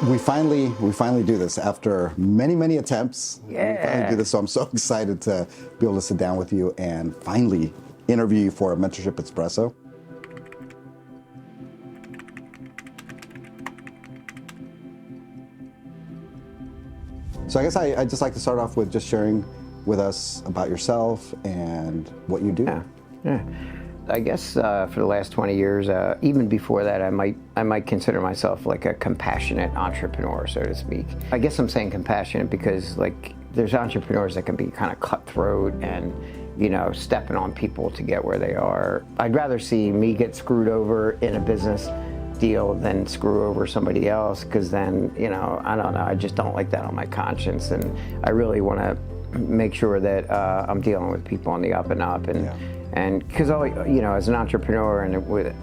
we finally do this after many attempts. Yeah. We finally do this, so I'm so excited to be able to sit down with you and finally interview you for a Mentorship Espresso. So I guess I'd just like to start off with just sharing with us about yourself and what you do. Yeah. I guess for the last 20 years, even before that, I might consider myself like a compassionate entrepreneur, so to speak. I guess I'm saying compassionate because like there's entrepreneurs that can be kind of cutthroat and, you know, stepping on people to get where they are. I'd rather see me get screwed over in a business deal than screw over somebody else, because then, you know, I don't know, I just don't like that on my conscience, and I really want to make sure that I'm dealing with people on the up and up, and because you know, as an entrepreneur, and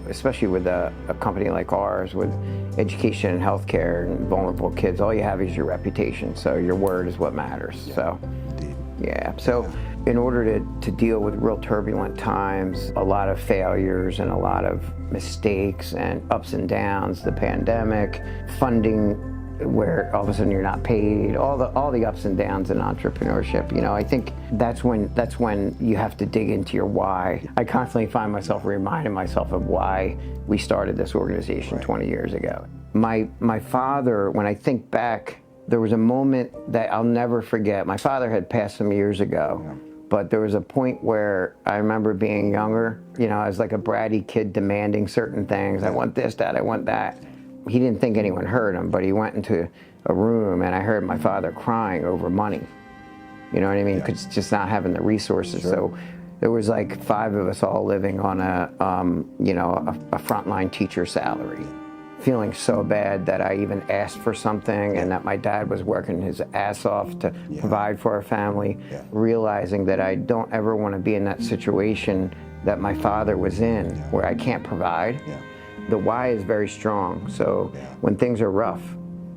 especially with a company like ours with education and healthcare and vulnerable kids, all you have is your reputation. So your word is what matters. Yeah, so indeed. yeah. So in order to deal with real turbulent times, a lot of failures and a lot of mistakes and ups and downs, the pandemic, funding where all of a sudden you're not paid, all the ups and downs in entrepreneurship, you know, I think that's when you have to dig into your why. I constantly find myself reminding myself of why we started this organization 20 years ago. My father, when I think back, there was a moment that I'll never forget. My father had passed some years ago. But there was a point where I remember being younger, you know, I was like a bratty kid demanding certain things. I want this, that, I want that. He didn't think anyone heard him, but he went into a room and I heard my father crying over money. You know what I mean? Because just not having the resources. Sure. So there was like 5 of us all living on a frontline teacher salary. Feeling so bad that I even asked for something, and that my dad was working his ass off to provide for our family, realizing that I don't ever want to be in that situation that my father was in, where I can't provide. The why is very strong, so when things are rough,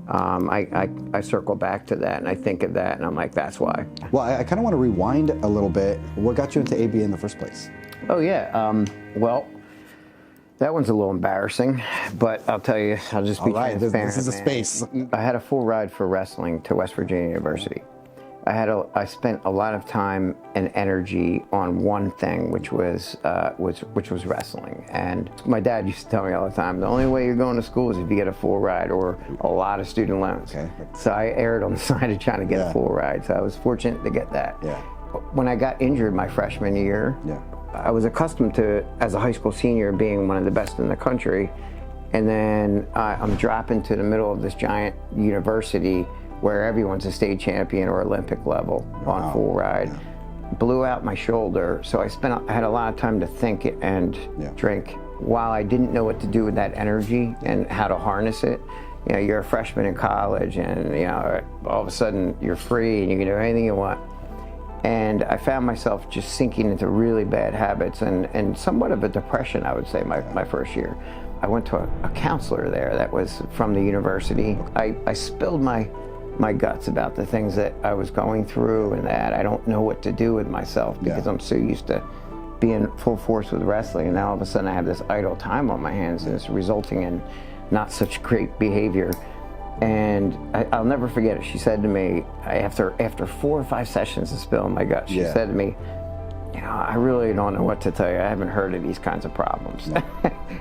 I circle back to that and I think of that and I'm like, that's why. Well, I kind of want to rewind a little bit. What got you into ABA in the first place? Oh yeah, well, that one's a little embarrassing, but I'll tell you, I'll just be transparent. This is a space. I had a full ride for wrestling to West Virginia University. I spent a lot of time and energy on one thing, which was wrestling. And my dad used to tell me all the time, the only way you're going to school is if you get a full ride or a lot of student loans. Okay. So I erred on the side of trying to get a full ride. So I was fortunate to get that. When I got injured my freshman year, I was accustomed to, as a high school senior, being one of the best in the country. And then I'm dropping to the middle of this giant university where everyone's a state champion or Olympic level on full ride. Blew out my shoulder, so I had a lot of time to think and drink. While I didn't know what to do with that energy and how to harness it, you know, you're a freshman in college and, you know, all of a sudden you're free and you can do anything you want. And I found myself just sinking into really bad habits and somewhat of a depression, I would say, my first year. I went to a counselor there that was from the university. I spilled my guts about the things that I was going through and that I don't know what to do with myself because I'm so used to being full force with wrestling, and now all of a sudden I have this idle time on my hands and it's resulting in not such great behavior. And I'll never forget it. She said to me, after 4 or 5 sessions of spilling my guts, she said to me, you know, I really don't know what to tell you. I haven't heard of these kinds of problems.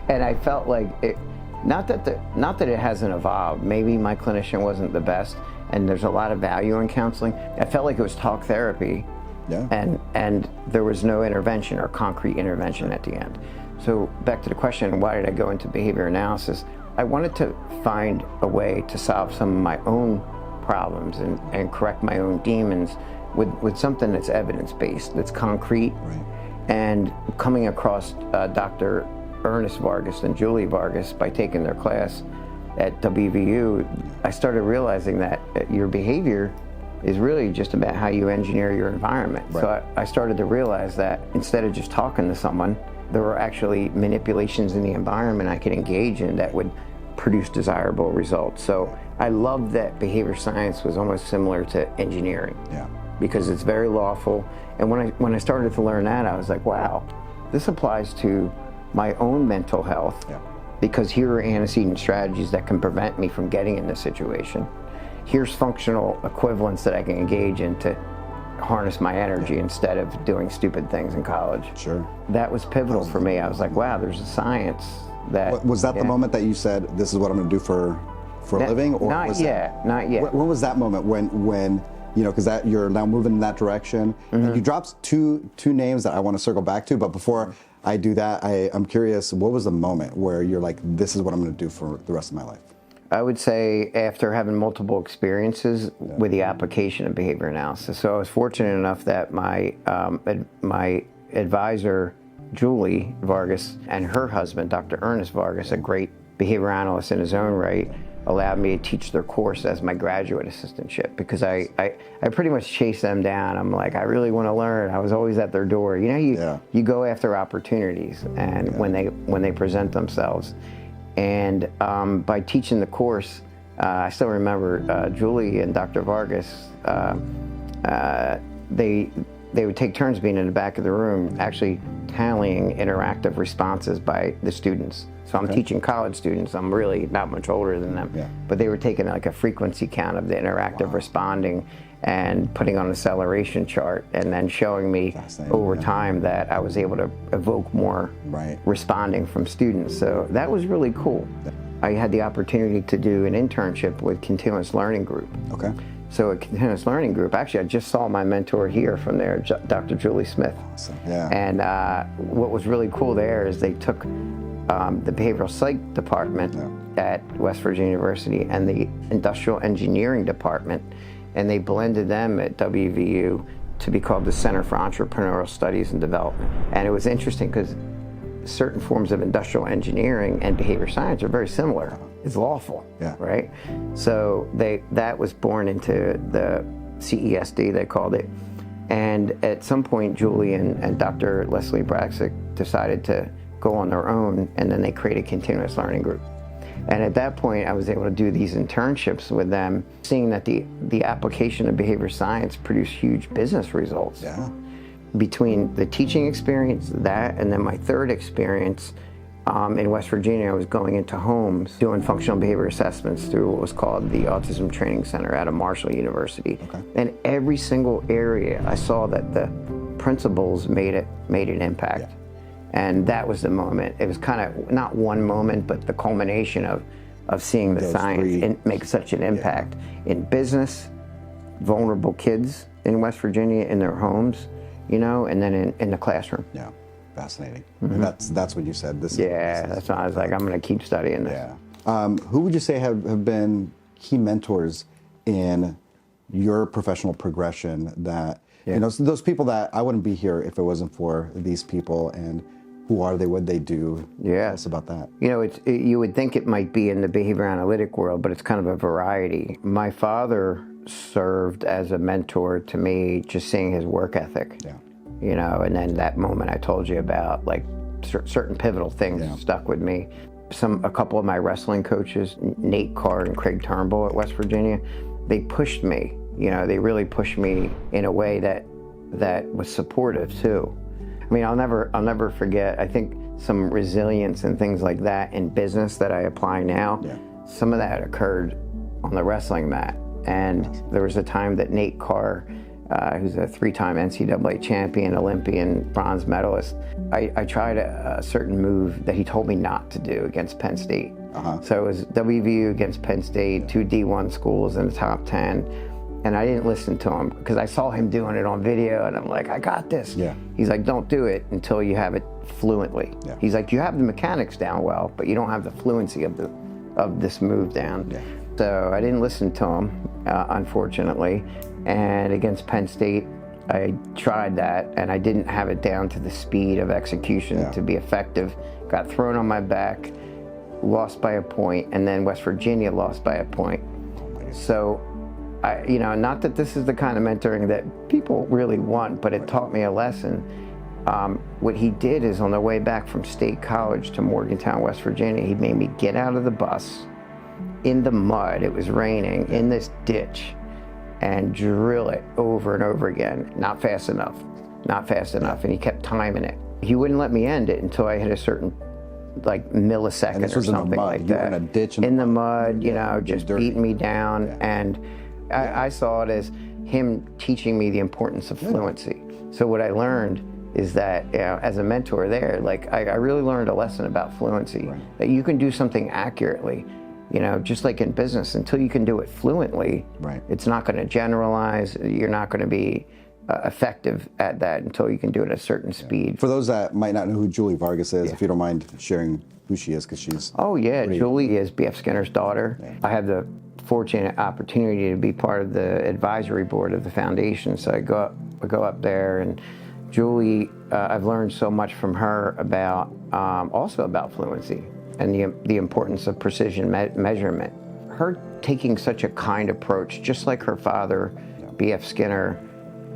And I felt like not that it hasn't evolved. Maybe my clinician wasn't the best, and there's a lot of value in counseling. I felt like it was talk therapy, and there was no intervention or concrete intervention at the end. So back to the question, why did I go into behavior analysis? I wanted to find a way to solve some of my own problems and correct my own demons with something that's evidence-based, that's concrete. And coming across Dr. Ernest Vargas and Julie Vargas by taking their class at WVU, I started realizing that your behavior is really just about how you engineer your environment. So I started to realize that instead of just talking to someone, there were actually manipulations in the environment I could engage in that would produce desirable results. So I loved that behavior science was almost similar to engineering, because it's very lawful. And when I started to learn that, I was like, wow, this applies to my own mental health because here are antecedent strategies that can prevent me from getting in this situation. Here's functional equivalents that I can engage in to harness my energy instead of doing stupid things in college. Sure. That was pivotal for me. I was like, wow, there's a science that... Was that the moment that you said, this is what I'm going to do for a living? Or not yet, not yet. When was that moment when you know, because that you're now moving in that direction, and you dropped two names that I want to circle back to, but before I do that, I'm curious, what was the moment where you're like, this is what I'm going to do for the rest of my life? I would say after having multiple experiences with the application of behavior analysis. So I was fortunate enough that my advisor, Julie Vargas, and her husband, Dr. Ernest Vargas, a great behavior analyst in his own right, allowed me to teach their course as my graduate assistantship, because I pretty much chased them down. I'm like, I really want to learn. I was always at their door. You know, you go after opportunities, and when they present themselves. And by teaching the course, I still remember Julie and Dr. Vargas, they would take turns being in the back of the room, actually tallying interactive responses by the students. So I'm teaching college students. I'm really not much older than them, but they were taking like a frequency count of the interactive responding and putting on an acceleration chart, and then showing me over time that I was able to evoke more responding from students. So that was really cool. I had the opportunity to do an internship with Continuous Learning Group. Okay. So at Continuous Learning Group, actually I just saw my mentor here from there, Dr. Julie Smith. Awesome. Yeah. And what was really cool there is they took the behavioral psych department at West Virginia University and the industrial engineering department, and they blended them at WVU to be called the Center for Entrepreneurial Studies and Development. And it was interesting because certain forms of industrial engineering and behavior science are very similar. It's lawful, right? So that was born into the CESD, they called it. And at some point, Julie and Dr. Leslie Braxick decided to go on their own, and then they created Continuous Learning Group. And at that point, I was able to do these internships with them, seeing that the application of behavior science produced huge business results. Yeah. Between the teaching experience, that, and then my third experience in West Virginia, I was going into homes, doing functional behavior assessments through what was called the Autism Training Center out of Marshall University. Okay. And every single area, I saw that the principles made an impact. Yeah. And that was the moment. It was kind of not one moment, but the culmination of seeing the science make such an impact in business, vulnerable kids in West Virginia in their homes, you know, and then in the classroom. Yeah, fascinating. And that's what you said. That's why I was like, I'm going to keep studying this. Yeah. Who would you say have been key mentors in your professional progression that, you know, so those people that I wouldn't be here if it wasn't for these people, and who are they, what they do? Tell us about that. You know, you would think it might be in the behavior analytic world, but it's kind of a variety. My father served as a mentor to me, just seeing his work ethic. Yeah. You know, and then that moment I told you about, like certain pivotal things stuck with me. A couple of my wrestling coaches, Nate Carr and Craig Turnbull at West Virginia, they pushed me. You know, they really pushed me in a way that was supportive too. I mean, I'll never forget, I think some resilience and things like that in business that I apply now, some of that occurred on the wrestling mat. And there was a time that Nate Carr, who's a 3-time NCAA champion, Olympian, bronze medalist, I tried a certain move that he told me not to do against Penn State. So it was WVU against Penn State, 2 D1 schools in the top 10. And I didn't listen to him because I saw him doing it on video, and I'm like, I got this. Yeah. He's like, don't do it until you have it fluently. Yeah. He's like, you have the mechanics down well, but you don't have the fluency of this move down. Yeah. So I didn't listen to him, unfortunately. And against Penn State, I tried that, and I didn't have it down to the speed of execution to be effective. Got thrown on my back, lost by a point, and then West Virginia lost by a point. So, you know, not that this is the kind of mentoring that people really want, but it taught me a lesson. What he did is, on the way back from State College to Morgantown, West Virginia, he made me get out of the bus in the mud, it was raining, in this ditch, and drill it over and over again. Not fast enough, and he kept timing it. He wouldn't let me end it until I hit a certain like millisecond this or was in the something mud. like You that. were in a ditch in the mud, you know, just dirty. beating me down. And I saw it as him teaching me the importance of fluency. So what I learned is that, you know, as a mentor there, like I really learned a lesson about fluency, that you can do something accurately, you know, just like in business, until you can do it fluently, it's not going to generalize. You're not going to be effective at that until you can do it at a certain speed. For those that might not know who Julie Vargas is, if you don't mind sharing who she is, because she's Julie is B.F. Skinner's daughter. I have the fortunate opportunity to be part of the advisory board of the foundation, so I go up there, and Julie, I've learned so much from her about also about fluency and the importance of precision measurement. Her taking such a kind approach, just like her father, B.F. Skinner,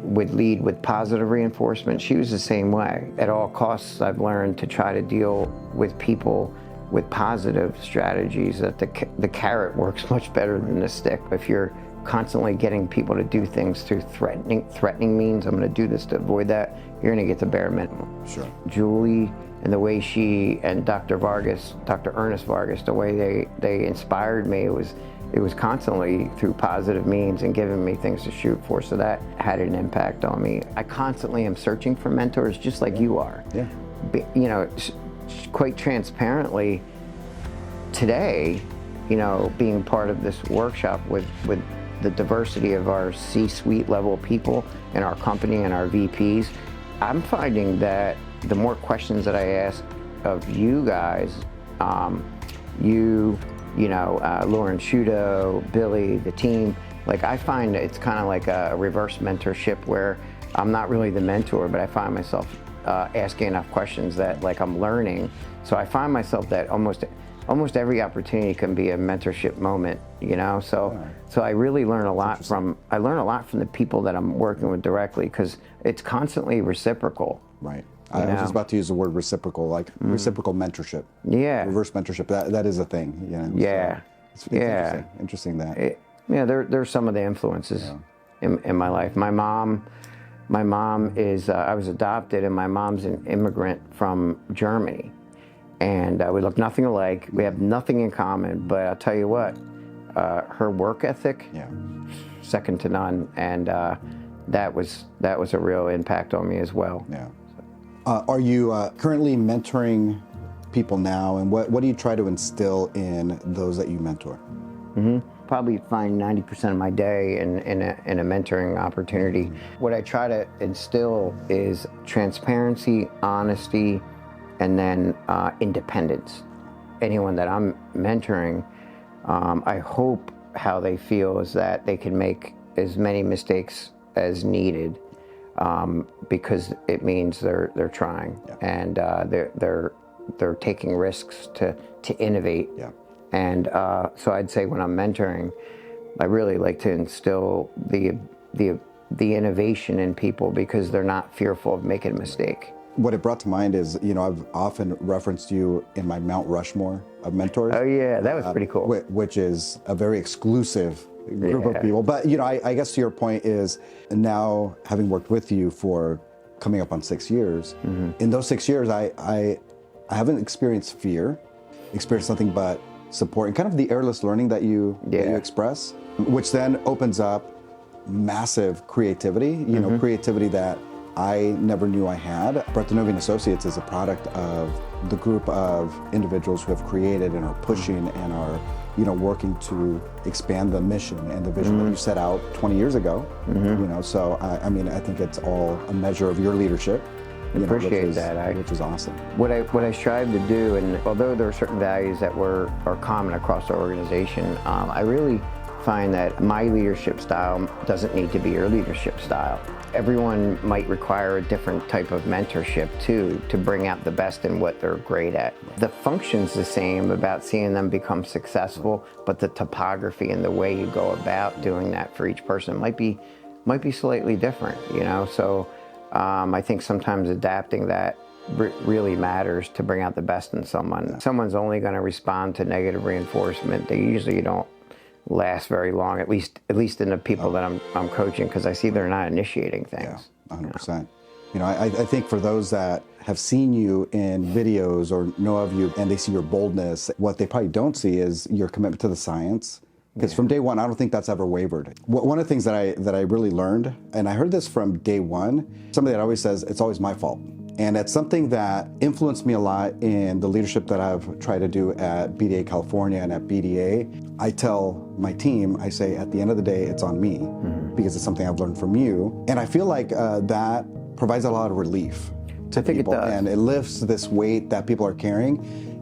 would lead with positive reinforcement. She was the same way. At all costs, I've learned to try to deal with people with positive strategies, that the carrot works much better than the stick. If you're constantly getting people to do things through threatening means, I'm going to do this to avoid that, you're going to get the bare minimum. Sure. Julie, and the way she and Dr. Ernest Vargas, the way they inspired me, it was constantly through positive means and giving me things to shoot for, so that had an impact on me. I constantly am searching for mentors, just like you are. Yeah. You know, quite transparently, today, you know, being part of this workshop with the diversity of our C-suite level people in our company and our VPs, I'm finding that the more questions that I ask of you guys, you know, Lauren Shudo, Billy, the team, like I find it's kind of like a reverse mentorship, where I'm not really the mentor, but I find myself asking enough questions that like I'm learning. So I find myself that almost every opportunity can be a mentorship moment, you know. So I really learn a lot from the people that I'm working with directly, because it's constantly reciprocal. Right. I was just about to use the word reciprocal, like reciprocal mentorship. Yeah. Reverse mentorship. That is a thing. You know? Yeah. So it's interesting that. There's some of the influences in my life. My mom is, I was adopted, and my mom's an immigrant from Germany. And we look nothing alike. We have nothing in common, but I'll tell you what, her work ethic, second to none. And that was a real impact on me as well. Yeah. Are you currently mentoring people now, and what do you try to instill in those that you mentor? Probably find 90% of my day in a mentoring opportunity. What I try to instill is transparency, honesty, and then independence. Anyone that I'm mentoring, I hope how they feel is that they can make as many mistakes as needed, because it means they're trying, and they're taking risks to innovate. And so I'd say when I'm mentoring, I really like to instill the innovation in people, because they're not fearful of making a mistake. What it brought to mind is, you know, I've often referenced you in my Mount Rushmore of mentors. Oh yeah, that was pretty cool. Which is a very exclusive group of people. But, you know, I guess to your point is, now having worked with you for coming up on 6 years, in those 6 years, I haven't experienced fear, experienced nothing but support, and kind of the airless learning that you express, which then opens up massive creativity, you know, creativity that I never knew I had. DiNovi Associates is a product of the group of individuals who have created and are pushing and are, you know, working to expand the mission and the vision that you set out 20 years ago. You know, so I mean, I think it's all a measure of your leadership. Appreciate that. Which is awesome. What I strive to do, and although there are certain values that are common across our organization, I really find that my leadership style doesn't need to be your leadership style. Everyone might require a different type of mentorship too, to bring out the best in what they're great at. The function's the same about seeing them become successful, but the topography and the way you go about doing that for each person might be slightly different, you know? So I think sometimes adapting that really matters to bring out the best in someone. Someone's only going to respond to negative reinforcement. They usually don't last very long, at least in the people that I'm coaching, because I see they're not initiating things. Yeah, 100%. I think for those that have seen you in videos or know of you and they see your boldness, what they probably don't see is your commitment to the science. Because from day one, I don't think that's ever wavered. One of the things that I really learned, and I heard this from day one, somebody that always says, it's always my fault. And it's something that influenced me a lot in the leadership that I've tried to do at BDA California and at BDA. I tell my team, I say, at the end of the day, it's on me, because it's something I've learned from you. And I feel like that provides a lot of relief to people. And it lifts this weight that people are carrying.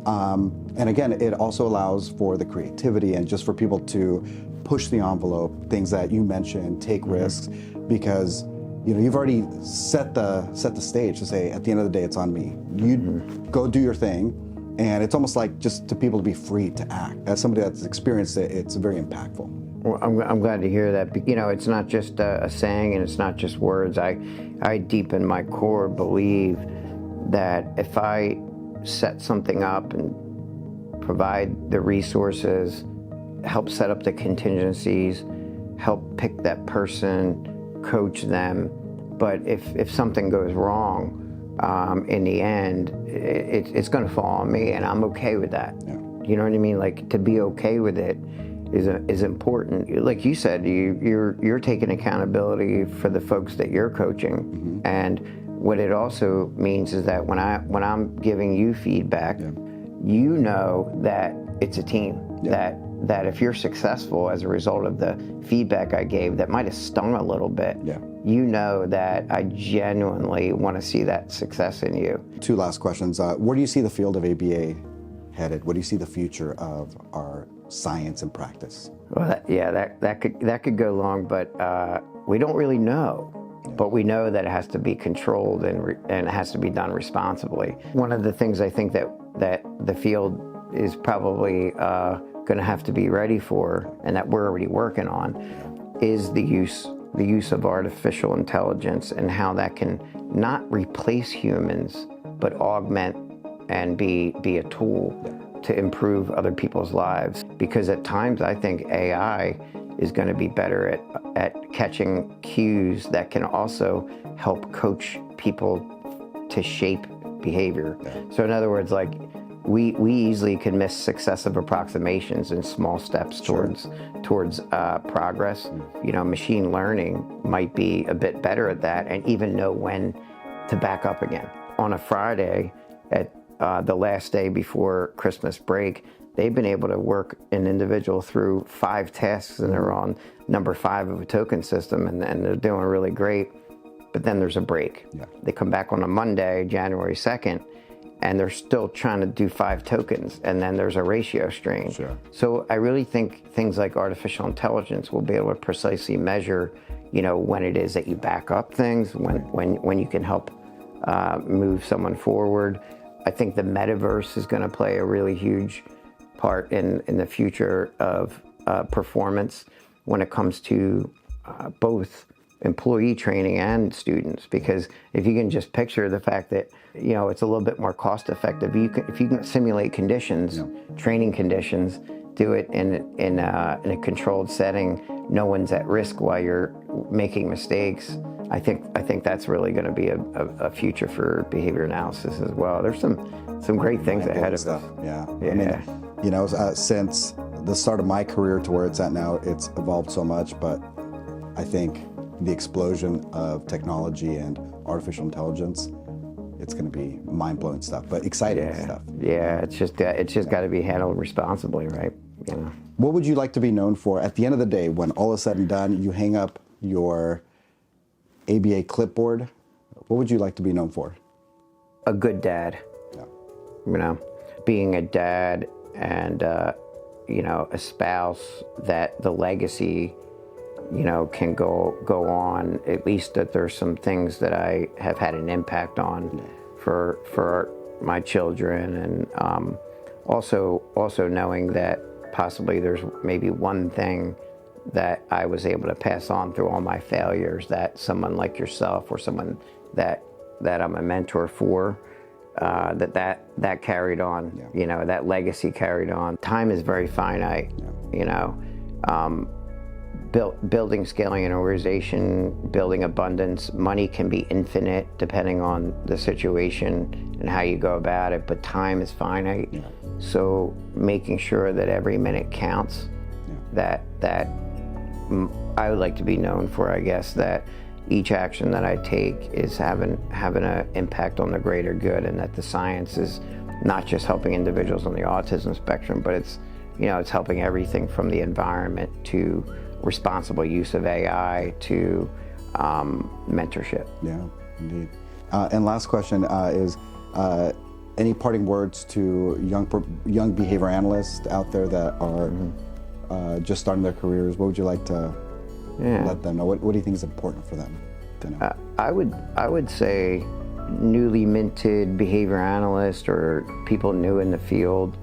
And again, it also allows for the creativity and just for people to push the envelope, things that you mentioned, take risks, because you've already set the stage to say, at the end of the day, it's on me. You go do your thing, and it's almost like just to people to be free to act. As somebody that's experienced it, it's very impactful. Well, I'm glad to hear that. It's not just a saying, and it's not just words. I deep in my core believe that if I set something up and provide the resources, help set up the contingencies, help pick that person, coach them. But if something goes wrong, in the end, it's going to fall on me, and I'm okay with that. Yeah. You know what I mean? Like, to be okay with it is important. Like you said, you're taking accountability for the folks that you're coaching, and what it also means is that when I'm giving you feedback, you know that it's a team. That if you're successful as a result of the feedback I gave that might have stung a little bit, you know that I genuinely want to see that success in you. Two last questions. Where do you see the field of ABA headed? What do you see the future of our science and practice? Well, that could go long, but we don't really know. But we know that it has to be controlled and it has to be done responsibly. One of the things I think that the field is probably going to have to be ready for, and that we're already working on, is the use of artificial intelligence and how that can not replace humans, but augment and be a tool to improve other people's lives. Because at times I think AI is going to be better at catching cues that can also help coach people to shape behavior. So in other words, like, we easily can miss successive approximations and small steps towards progress. Machine learning might be a bit better at that and even know when to back up again. On a Friday, at the last day before Christmas break, they've been able to work an individual through 5 tasks, and they're on number 5 of a token system, and they're doing really great. But then there's a break. They come back on a Monday, January 2nd, and they're still trying to do 5 tokens, and then there's a ratio strain. So I really think things like artificial intelligence will be able to precisely measure, when it is that you back up things, when you can help move someone forward. I think the metaverse is going to play a really huge part in the future of performance when it comes to both employee training and students, because if you can just picture the fact that it's a little bit more cost effective, if you can simulate conditions, training conditions, do it in a controlled setting, no one's at risk while you're making mistakes. I think that's really going to be a future for behavior analysis as well. There's some great things ahead of us. I mean, since the start of my career to where it's at now, it's evolved so much, but I think the explosion of technology and artificial intelligence, it's going to be mind-blowing stuff, but exciting stuff. It's just got to be handled responsibly, right? What would you like to be known for at the end of the day, when all is said and done, you hang up your ABA clipboard? What would you like to be known for? A good dad. Being a dad and a spouse, that the legacy can go on, at least that there's some things that I have had an impact on for my children, and also knowing that possibly there's maybe one thing that I was able to pass on through all my failures, that someone like yourself or someone that I'm a mentor for, that carried on, that legacy carried on. Time is very finite, building, scaling an organization, building abundance. Money can be infinite depending on the situation and how you go about it, but time is finite. Yeah. So making sure that every minute counts. Yeah. That I would like to be known for, I guess, that each action that I take is having an impact on the greater good, and that the science is not just helping individuals on the autism spectrum, but it's helping everything from the environment to responsible use of AI to mentorship. Yeah, indeed. And last question is, any parting words to young behavior analysts out there that are just starting their careers? What would you like to let them know? What do you think is important for them to know? I would say newly minted behavior analysts or people new in the field,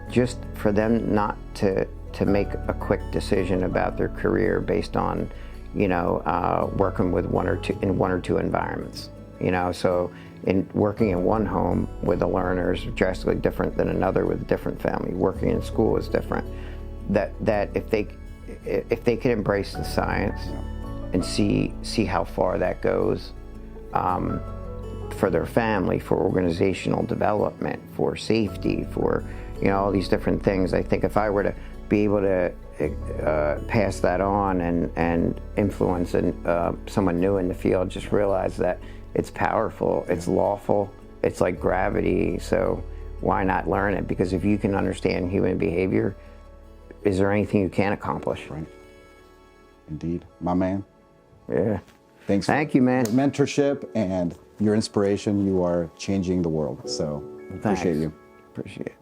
just for them not to make a quick decision about their career based on, working with one or two environments. So in working in one home with a learner is drastically different than another with a different family. Working in school is different. That if they could embrace the science and see how far that goes, for their family, for organizational development, for safety, for all these different things. I think if I were to be able to pass that on and influence someone new in the field, just realize that it's powerful, it's lawful, it's like gravity. So why not learn it? Because if you can understand human behavior, is there anything you can't accomplish? Right. Indeed, my man. Yeah. Thanks. Thank you, man. For mentorship and your inspiration. You are changing the world. So appreciate you. Appreciate it.